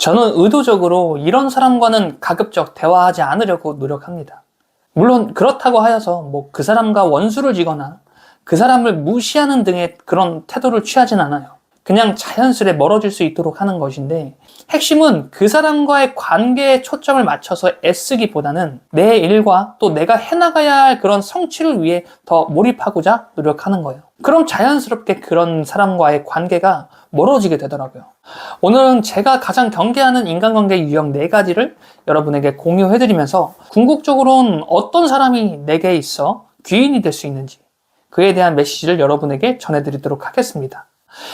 저는 의도적으로 이런 사람과는 가급적 대화하지 않으려고 노력합니다. 물론 그렇다고 하여서 그 사람과 원수를 지거나 그 사람을 무시하는 등의 그런 태도를 취하진 않아요. 그냥 자연스레 멀어질 수 있도록 하는 것인데, 핵심은 그 사람과의 관계에 초점을 맞춰서 애쓰기보다는 내 일과 또 내가 해나가야 할 그런 성취를 위해 더 몰입하고자 노력하는 거예요. 그럼 자연스럽게 그런 사람과의 관계가 멀어지게 되더라고요. 오늘은 제가 가장 경계하는 인간관계 유형 4가지를 여러분에게 공유해드리면서 궁극적으로는 어떤 사람이 내게 있어 귀인이 될 수 있는지, 그에 대한 메시지를 여러분에게 전해드리도록 하겠습니다.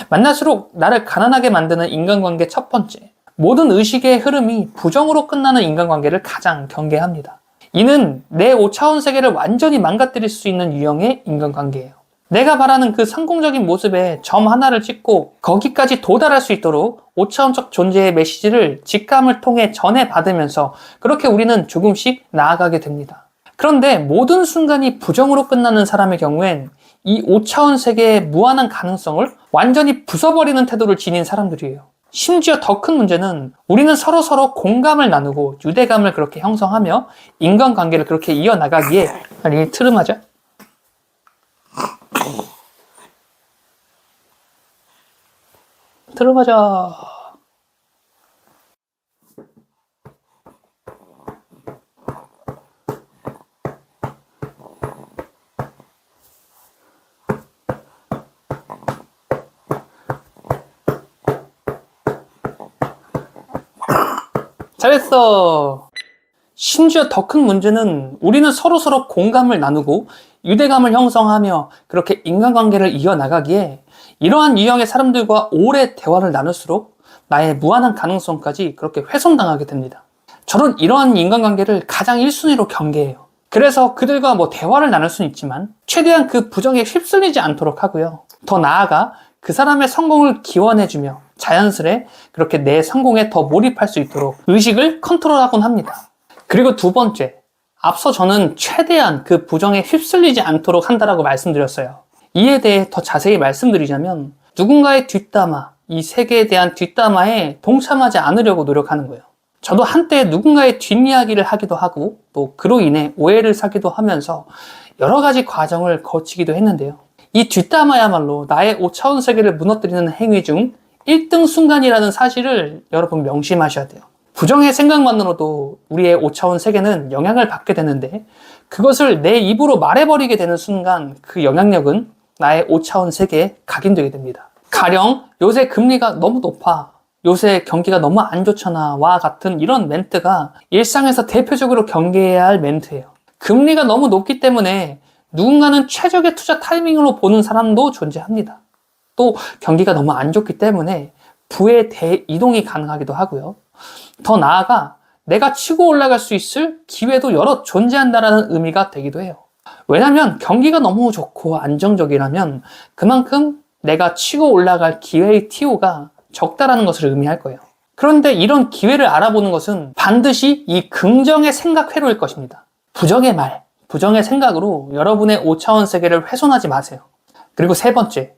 만날수록 나를 가난하게 만드는 인간관계 첫 번째, 모든 의식의 흐름이 부정으로 끝나는 인간관계를 가장 경계합니다. 이는 내 5차원 세계를 완전히 망가뜨릴 수 있는 유형의 인간관계예요. 내가 바라는 그 성공적인 모습에 점 하나를 찍고 거기까지 도달할 수 있도록 5차원적 존재의 메시지를 직감을 통해 전해받으면서 그렇게 우리는 조금씩 나아가게 됩니다. 그런데 모든 순간이 부정으로 끝나는 사람의 경우엔 이 5차원 세계의 무한한 가능성을 완전히 부숴버리는 태도를 지닌 사람들이에요. 심지어 더 큰 문제는 우리는 서로 공감을 나누고 유대감을 그렇게 형성하며 인간관계를 그렇게 이어나가기에, 아니 트름하자. 트름하자. 잘했어. 심지어 더 큰 문제는 우리는 서로 공감을 나누고 유대감을 형성하며 그렇게 인간관계를 이어나가기에 이러한 유형의 사람들과 오래 대화를 나눌수록 나의 무한한 가능성까지 그렇게 훼손당하게 됩니다. 저는 이러한 인간관계를 가장 1순위로 경계해요. 그래서 그들과 대화를 나눌 수는 있지만 최대한 그 부정에 휩쓸리지 않도록 하고요. 더 나아가 그 사람의 성공을 기원해주며 자연스레 그렇게 내 성공에 더 몰입할 수 있도록 의식을 컨트롤하곤 합니다. 그리고 두 번째, 앞서 저는 최대한 그 부정에 휩쓸리지 않도록 한다라고 말씀드렸어요. 이에 대해 더 자세히 말씀드리자면 누군가의 뒷담화, 이 세계에 대한 뒷담화에 동참하지 않으려고 노력하는 거예요. 저도 한때 누군가의 뒷이야기를 하기도 하고 또 그로 인해 오해를 사기도 하면서 여러 가지 과정을 거치기도 했는데요. 이 뒷담화야말로 나의 5차원 세계를 무너뜨리는 행위 중 1등 순간이라는 사실을 여러분 명심하셔야 돼요. 부정의 생각만으로도 우리의 5차원 세계는 영향을 받게 되는데 그것을 내 입으로 말해버리게 되는 순간 그 영향력은 나의 5차원 세계에 각인되게 됩니다. 가령 요새 금리가 너무 높아, 요새 경기가 너무 안 좋잖아 와 같은 이런 멘트가 일상에서 대표적으로 경계해야 할 멘트예요. 금리가 너무 높기 때문에 누군가는 최적의 투자 타이밍으로 보는 사람도 존재합니다. 또 경기가 너무 안 좋기 때문에 부의 대이동이 가능하기도 하고요. 더 나아가 내가 치고 올라갈 수 있을 기회도 여러 존재한다는 의미가 되기도 해요. 왜냐하면 경기가 너무 좋고 안정적이라면 그만큼 내가 치고 올라갈 기회의 TO가 적다라는 것을 의미할 거예요. 그런데 이런 기회를 알아보는 것은 반드시 이 긍정의 생각 회로일 것입니다. 부정의 말, 부정의 생각으로 여러분의 5차원 세계를 훼손하지 마세요. 그리고 세 번째,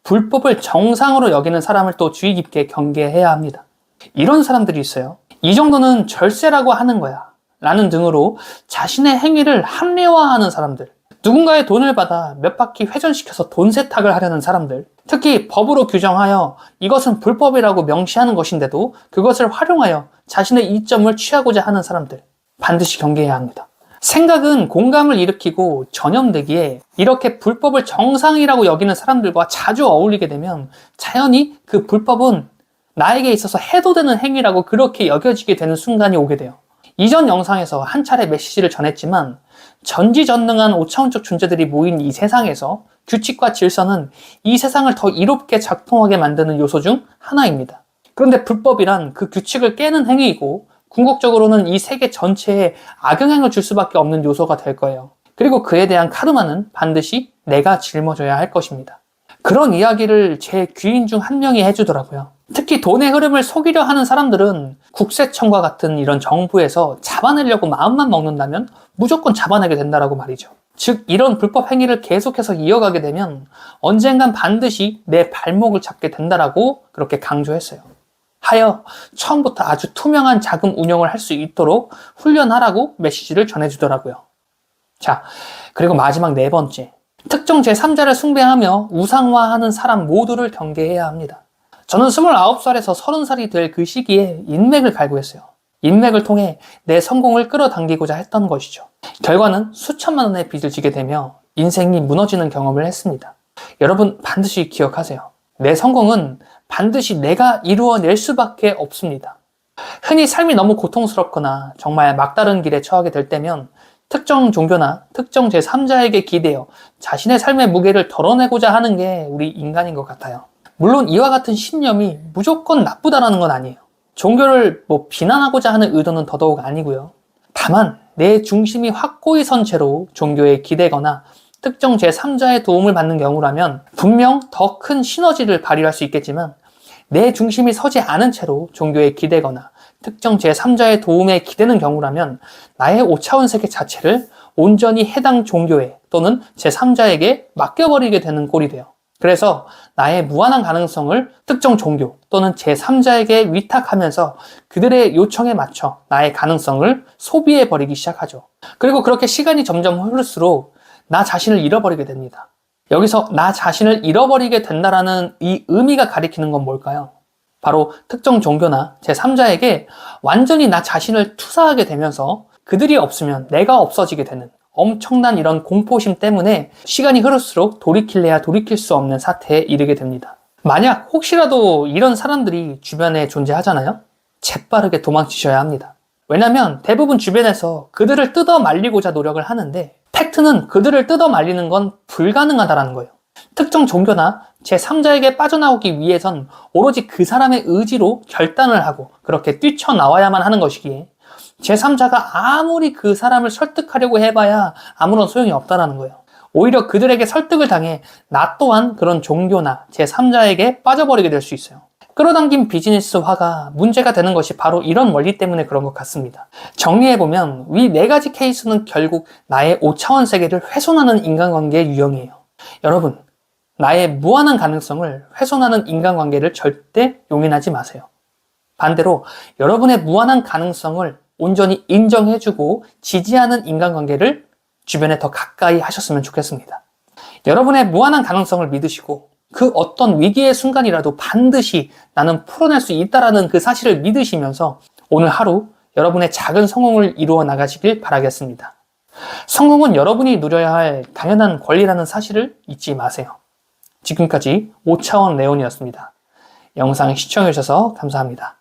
불법을 정상으로 여기는 사람을 또 주의 깊게 경계해야 합니다. 이런 사람들이 있어요. 이 정도는 절세라고 하는 거야 라는 등으로 자신의 행위를 합리화하는 사람들, 누군가의 돈을 받아 몇 바퀴 회전시켜서 돈 세탁을 하려는 사람들, 특히 법으로 규정하여 이것은 불법이라고 명시하는 것인데도 그것을 활용하여 자신의 이점을 취하고자 하는 사람들, 반드시 경계해야 합니다. 생각은 공감을 일으키고 전염되기에 이렇게 불법을 정상이라고 여기는 사람들과 자주 어울리게 되면 자연히 그 불법은 나에게 있어서 해도 되는 행위라고 그렇게 여겨지게 되는 순간이 오게 돼요. 이전 영상에서 한 차례 메시지를 전했지만 전지전능한 5차원적 존재들이 모인 이 세상에서 규칙과 질서는 이 세상을 더 이롭게 작동하게 만드는 요소 중 하나입니다. 그런데 불법이란 그 규칙을 깨는 행위이고 궁극적으로는 이 세계 전체에 악영향을 줄 수밖에 없는 요소가 될 거예요. 그리고 그에 대한 카르마는 반드시 내가 짊어져야 할 것입니다. 그런 이야기를 제 귀인 중 한 명이 해주더라고요. 특히 돈의 흐름을 속이려 하는 사람들은 국세청과 같은 이런 정부에서 잡아내려고 마음만 먹는다면 무조건 잡아내게 된다라고 말이죠. 즉 이런 불법 행위를 계속해서 이어가게 되면 언젠간 반드시 내 발목을 잡게 된다라고 그렇게 강조했어요. 하여 처음부터 아주 투명한 자금 운용을 할 수 있도록 훈련하라고 메시지를 전해주더라고요. 자, 그리고 마지막 네 번째. 특정 제3자를 숭배하며 우상화하는 사람 모두를 경계해야 합니다. 저는 29살에서 30살이 될 그 시기에 인맥을 갈구했어요. 인맥을 통해 내 성공을 끌어당기고자 했던 것이죠. 결과는 수천만 원의 빚을 지게 되며 인생이 무너지는 경험을 했습니다. 여러분 반드시 기억하세요. 내 성공은 반드시 내가 이루어낼 수밖에 없습니다. 흔히 삶이 너무 고통스럽거나 정말 막다른 길에 처하게 될 때면 특정 종교나 특정 제3자에게 기대어 자신의 삶의 무게를 덜어내고자 하는 게 우리 인간인 것 같아요. 물론 이와 같은 신념이 무조건 나쁘다라는 건 아니에요. 종교를 비난하고자 하는 의도는 더더욱 아니고요. 다만 내 중심이 확고히 선 채로 종교에 기대거나 특정 제3자의 도움을 받는 경우라면 분명 더 큰 시너지를 발휘할 수 있겠지만 내 중심이 서지 않은 채로 종교에 기대거나 특정 제3자의 도움에 기대는 경우라면 나의 5차원 세계 자체를 온전히 해당 종교에 또는 제3자에게 맡겨버리게 되는 꼴이 돼요. 그래서 나의 무한한 가능성을 특정 종교 또는 제3자에게 위탁하면서 그들의 요청에 맞춰 나의 가능성을 소비해버리기 시작하죠. 그리고 그렇게 시간이 점점 흐를수록 나 자신을 잃어버리게 됩니다. 여기서 나 자신을 잃어버리게 된다라는 이 의미가 가리키는 건 뭘까요? 바로 특정 종교나 제3자에게 완전히 나 자신을 투사하게 되면서 그들이 없으면 내가 없어지게 되는 엄청난 이런 공포심 때문에 시간이 흐를수록 돌이킬래야 돌이킬 수 없는 사태에 이르게 됩니다. 만약 혹시라도 이런 사람들이 주변에 존재하잖아요? 재빠르게 도망치셔야 합니다. 왜냐면 대부분 주변에서 그들을 뜯어 말리고자 노력을 하는데 팩트는 그들을 뜯어 말리는 건 불가능하다는 거예요. 특정 종교나 제3자에게 빠져나오기 위해선 오로지 그 사람의 의지로 결단을 하고 그렇게 뛰쳐나와야만 하는 것이기에 제3자가 아무리 그 사람을 설득하려고 해봐야 아무런 소용이 없다는 거예요. 오히려 그들에게 설득을 당해 나 또한 그런 종교나 제3자에게 빠져버리게 될 수 있어요. 끌어당긴 비즈니스화가 문제가 되는 것이 바로 이런 원리 때문에 그런 것 같습니다. 정리해보면 위 네 가지 케이스는 결국 나의 5차원 세계를 훼손하는 인간관계의 유형이에요. 여러분, 나의 무한한 가능성을 훼손하는 인간관계를 절대 용인하지 마세요. 반대로 여러분의 무한한 가능성을 온전히 인정해주고 지지하는 인간관계를 주변에 더 가까이 하셨으면 좋겠습니다. 여러분의 무한한 가능성을 믿으시고 그 어떤 위기의 순간이라도 반드시 나는 풀어낼 수 있다는 그 사실을 믿으시면서 오늘 하루 여러분의 작은 성공을 이루어 나가시길 바라겠습니다. 성공은 여러분이 누려야 할 당연한 권리라는 사실을 잊지 마세요. 지금까지 5차원 레온이었습니다. 영상 시청해주셔서 감사합니다.